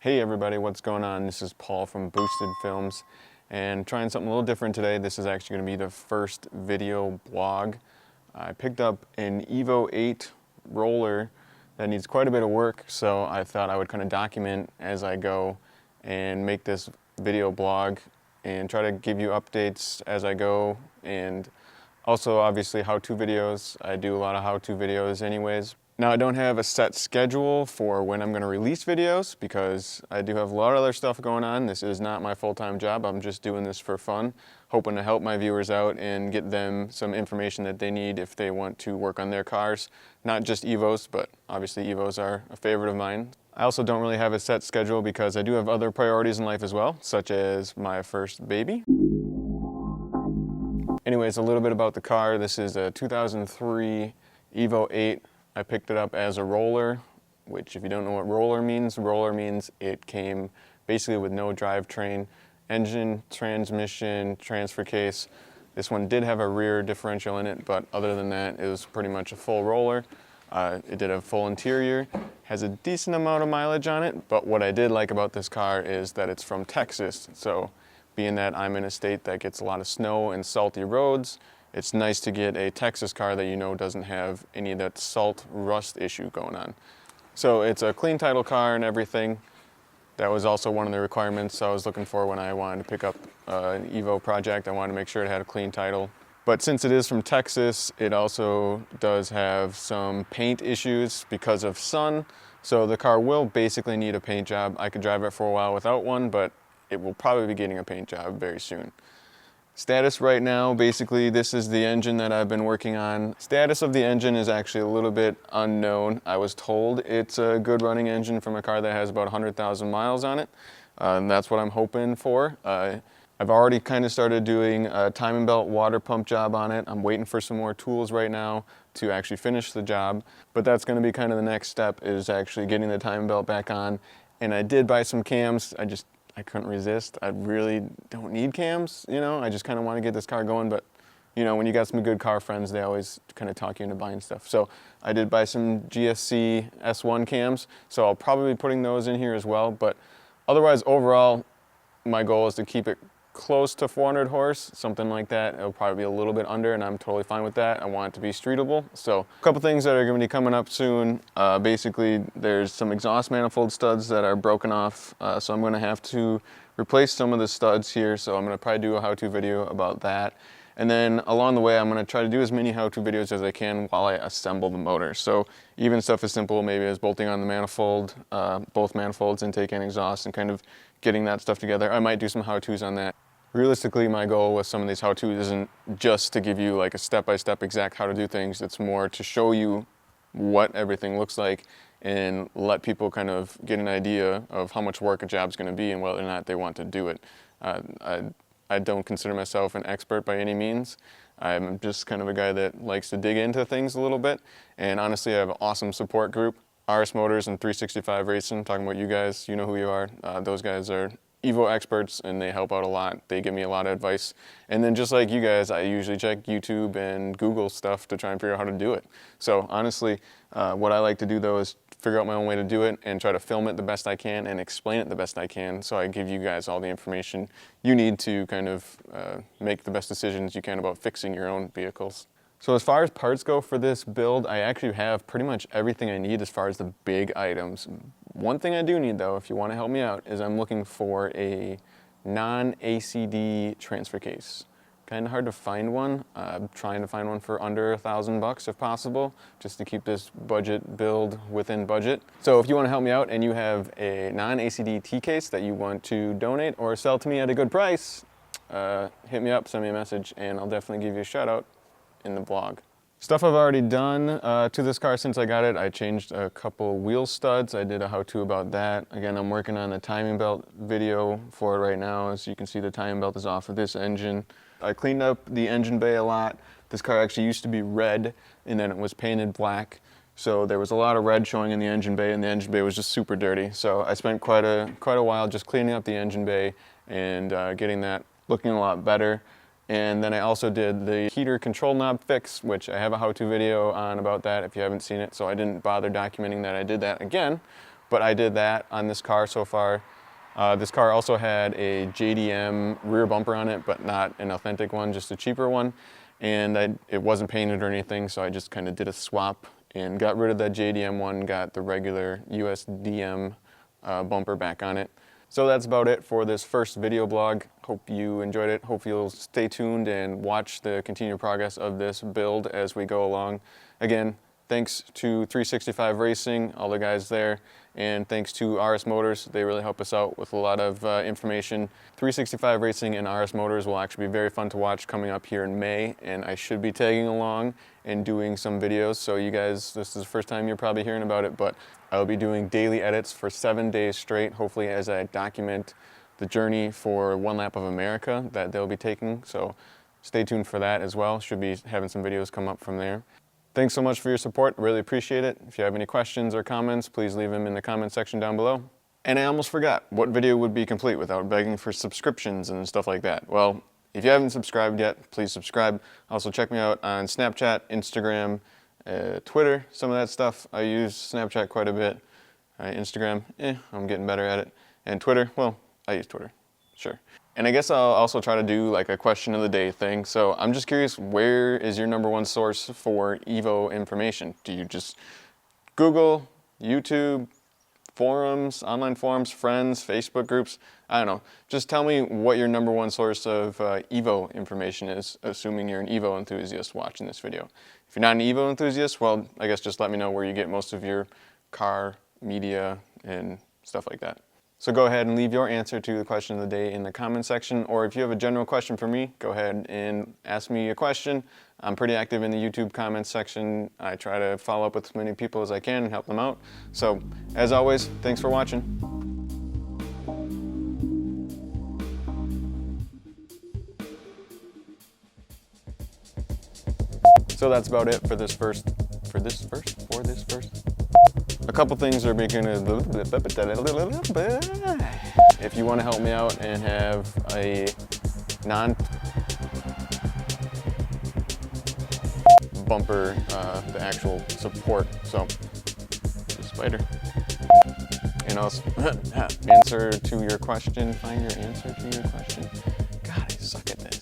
Hey everybody, what's going on? This is Paul from Boosted Films and trying something a little different today. This is actually going to be the first video blog. I picked up an EVO 8 roller that needs quite a bit of work, so I thought I would kind of document as I go and make this video blog and try to give you updates as I go, and also obviously how-to videos. I do a lot of how-to videos anyways. Now I don't have a set schedule for when I'm going to release videos because I do have a lot of other stuff going on. This is not my full-time job. I'm just doing this for fun, hoping to help my viewers out and get them some information that they need if they want to work on their cars. Not just EVOs, but obviously EVOs are a favorite of mine. I also don't really have a set schedule because I do have other priorities in life as well, such as my first baby. Anyways, a little bit about the car. This is a 2003 EVO 8. I picked it up as a roller, which if you don't know what roller means it came basically with no drivetrain, engine, transmission, transfer case. This one did have a rear differential in it, but other than that, it was pretty much a full roller. It did have full interior, has a decent amount of mileage on it, but what I did like about this car is that it's from Texas. So being that I'm in a state that gets a lot of snow and salty roads, it's nice to get a Texas car that you know doesn't have any of that salt rust issue going on. So it's a clean title car and everything. That was also one of the requirements I was looking for when I wanted to pick up an EVO project. I wanted to make sure it had a clean title. But since it is from Texas, it also does have some paint issues because of sun. So the car will basically need a paint job. I could drive it for a while without one, but it will probably be getting a paint job very soon. Status right now, basically this is the engine that I've been working on. Status of the engine is actually a little bit unknown. I was told it's a good running engine from a car that has about 100,000 miles on it. And that's what I'm hoping for. I've already kind of started doing a timing belt water pump job on it. I'm waiting for some more tools right now to actually finish the job. But that's going to be kind of the next step, is actually getting the timing belt back on. And I did buy some cams. I couldn't resist. I really don't need cams, you know. I just kind of want to get this car going, but you know, when you got some good car friends, they always kind of talk you into buying stuff. So I did buy some GSC S1 cams, so I'll probably be putting those in here as well. But otherwise, overall, my goal is to keep it close to 400 horse, something like that. It'll probably be a little bit under, and I'm totally fine with that. I want it to be streetable. So a couple things that are going to be coming up soon. Basically, there's some exhaust manifold studs that are broken off, so I'm going to have to replace some of the studs here. So I'm going to probably do a how-to video about that. And then along the way, I'm going to try to do as many how-to videos as I can while I assemble the motor. So even stuff as simple maybe as bolting on the manifold, both manifolds, intake and exhaust, and kind of getting that stuff together. I might do some how-tos on that. Realistically, my goal with some of these how-tos isn't just to give you like a step-by-step exact how to do things. It's more to show you what everything looks like and let people kind of get an idea of how much work a job's going to be and whether or not they want to do it. I don't consider myself an expert by any means. I'm just kind of a guy that likes to dig into things a little bit. And honestly, I have an awesome support group. RS Motors and 365 Racing, talking about you guys, you know who you are. Those guys are EVO experts and they help out a lot. They give me a lot of advice. And then just like you guys, I usually check YouTube and Google stuff to try and figure out how to do it. So honestly, what I like to do though is figure out my own way to do it and try to film it the best I can and explain it the best I can, so I give you guys all the information you need to kind of make the best decisions you can about fixing your own vehicles. So as far as parts go for this build, I actually have pretty much everything I need as far as the big items. One thing I do need though, if you want to help me out, is I'm looking for a non-ACD transfer case. Kind of hard to find one. I'm trying to find one for under $1,000 if possible, just to keep this budget build within budget. So if you want to help me out and you have a non-ACD T-case that you want to donate or sell to me at a good price, hit me up, send me a message, and I'll definitely give you a shout out in the blog. Stuff I've already done to this car since I got it. I changed a couple wheel studs. I did a how-to about that. Again, I'm working on the timing belt video for it right now. As you can see, the timing belt is off of this engine. I cleaned up the engine bay a lot. This car actually used to be red and then it was painted black. So there was a lot of red showing in the engine bay, and the engine bay was just super dirty. So I spent quite a while just cleaning up the engine bay and getting that looking a lot better. And then I also did the heater control knob fix, which I have a how-to video on about that if you haven't seen it. So I didn't bother documenting that I did that again. but I did that on this car so far. This car also had a JDM rear bumper on it, but not an authentic one, just a cheaper one. And it wasn't painted or anything, so I just kind of did a swap and got rid of that JDM one, got the regular USDM bumper back on it. So that's about it for this first video blog. Hope you enjoyed it. Hope you'll stay tuned and watch the continued progress of this build as we go along. Again, thanks to 365 Racing, all the guys there, and thanks to RS Motors. They really help us out with a lot of information. 365 Racing and RS Motors will actually be very fun to watch coming up here in May, and I should be tagging along and doing some videos. So you guys, this is the first time you're probably hearing about it, but I'll be doing daily edits for 7 days straight, hopefully as I document the journey for One Lap of America that they'll be taking. So stay tuned for that as well. Should be having some videos come up from there. Thanks so much for your support, really appreciate it. If you have any questions or comments, please leave them in the comment section down below. And I almost forgot, what video would be complete without begging for subscriptions and stuff like that? Well, if you haven't subscribed yet, please subscribe. Also check me out on Snapchat, Instagram, Twitter, some of that stuff. I use Snapchat quite a bit. Instagram, I'm getting better at it. And Twitter, well, I use Twitter, sure. And I guess I'll also try to do like a question of the day thing. So I'm just curious, where is your #1 source for EVO information? Do you just Google, YouTube, forums, online forums, friends, Facebook groups? I don't know. Just tell me what your #1 source of EVO information is, assuming you're an EVO enthusiast watching this video. If you're not an EVO enthusiast, well, I guess just let me know where you get most of your car media and stuff like that. So go ahead and leave your answer to the question of the day in the comment section, or if you have a general question for me, go ahead and ask me a question. I'm pretty active in the YouTube comments section. I try to follow up with as many people as I can and help them out. So as always, thanks for watching. So that's about it for this first. A couple things are making a little bit. If you want to help me out and have a non-bumper, the actual support, so the spider. And also answer to your question, find your answer to your question. God, I suck at this.